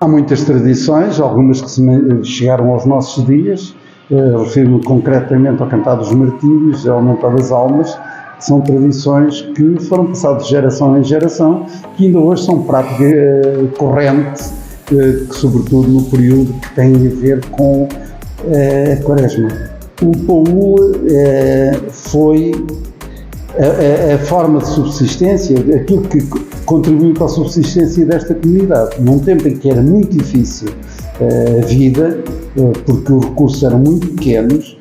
Há muitas tradições, algumas que chegaram aos nossos dias, refiro-me concretamente ao Cantar dos Martírios, ao Aumentar das Almas, que são tradições que foram passadas de geração em geração, que ainda hoje são prática corrente, que sobretudo no período que tem a ver com a Quaresma. O Paú foi a forma de subsistência, aquilo que contribuiu para a subsistência desta comunidade, num tempo em que era muito difícil a vida, porque os recursos eram muito pequenos.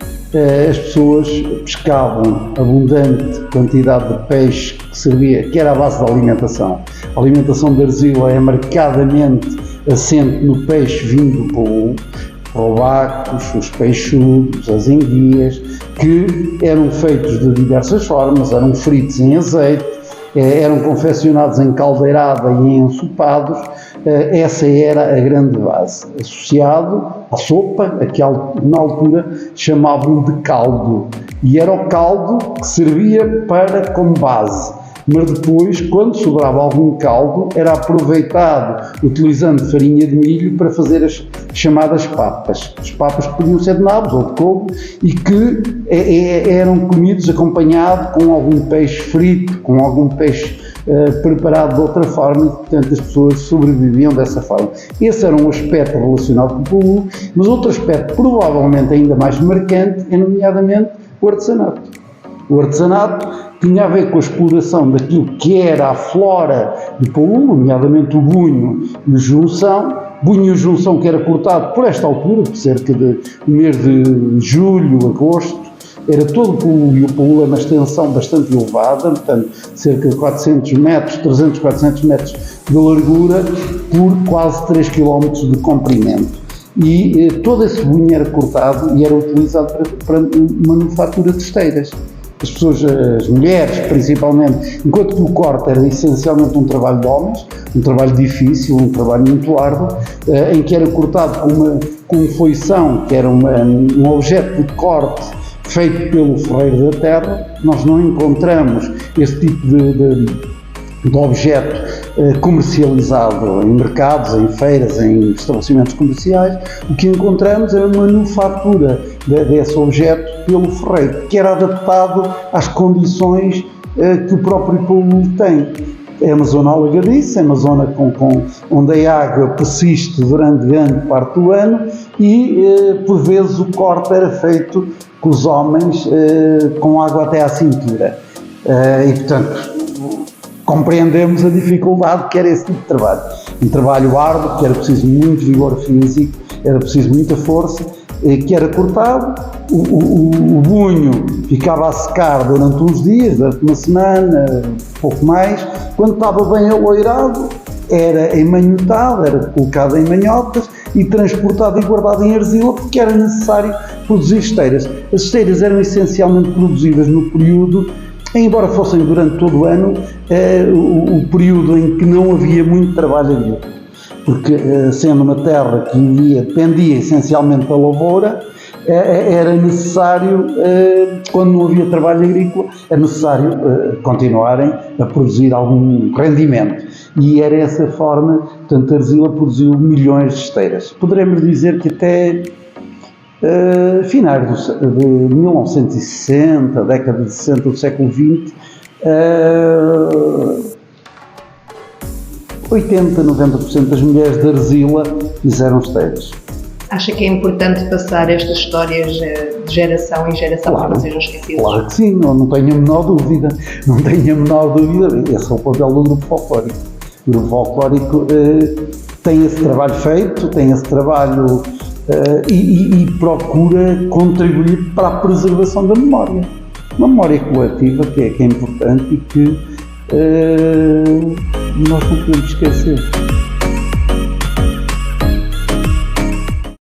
As pessoas pescavam abundante quantidade de peixe que servia, que era a base da alimentação. A alimentação da Arzila é marcadamente assente no peixe vindo do Paú, robacos, os peixudos, as enguias, que eram feitos de diversas formas, eram fritos em azeite, eram confeccionados em caldeirada e em ensopados. Essa era a grande base, associado à sopa, a que na altura chamavam de caldo, e era o caldo que servia como base. Mas depois, quando sobrava algum caldo, era aproveitado, utilizando farinha de milho, para fazer as chamadas papas. As papas que podiam ser de nabos ou de couve e que eram comidos acompanhado com algum peixe frito, com algum peixe preparado de outra forma, e portanto as pessoas sobreviviam dessa forma. Esse era um aspecto relacionado com o Paú, mas outro aspecto provavelmente ainda mais marcante é, nomeadamente, o artesanato. O artesanato tinha a ver com a exploração daquilo que era a flora do Paú, nomeadamente o bunho e o junção. Bunho e o junção que era cortado por esta altura, por cerca de mês de julho, agosto, era todo o Paú, e o Paú é uma extensão bastante elevada, portanto, cerca de 400 metros, 300, 400 metros de largura, por quase 3 km de comprimento. E todo esse bunho era cortado e era utilizado para manufatura de esteiras. As pessoas, as mulheres principalmente, enquanto que o corte era essencialmente um trabalho de homens, um trabalho difícil, um trabalho muito árduo, em que era cortado com foição, que era um objeto de corte feito pelo ferreiro da terra. Nós não encontramos esse tipo de objeto comercializado em mercados, em feiras, em estabelecimentos comerciais. O que encontramos é uma manufatura desse objeto pelo ferreiro, que era adaptado às condições que o próprio Paú tem. É uma zona alagadiça, é uma zona onde a água persiste durante grande parte do ano e, por vezes, o corte era feito com os homens com água até à cintura. E, portanto, compreendemos a dificuldade que era esse tipo de trabalho. Um trabalho árduo, que era preciso muito vigor físico, era preciso muita força, que era cortado, o bunho ficava a secar durante uns dias, durante uma semana, pouco mais. Quando estava bem aloirado, era emanhotado, era colocado em manhotas e transportado e guardado em argila, porque era necessário produzir esteiras. As esteiras eram essencialmente produzidas no período, embora fossem durante todo o ano, o período em que não havia muito trabalho agrícola, porque sendo uma terra que dependia essencialmente da lavoura, era necessário, quando não havia trabalho agrícola, era necessário continuarem a produzir algum rendimento. E era essa forma, portanto, a Arzila produziu milhões de esteiras. Poderemos dizer que até finais de 1960, década de 60 do século XX, 80, 90% das mulheres de Arzila fizeram esteiras. Acha que é importante passar estas histórias de geração em geração, para não sejam esquecidas? Claro que sim, não tenho a menor dúvida. Não tenho a menor dúvida. Esse é o papel do grupo folclórico. O grupo folclórico tem esse trabalho feito, tem esse trabalho e procura contribuir para a preservação da memória. Uma memória coletiva que é importante e que nós não podemos esquecer.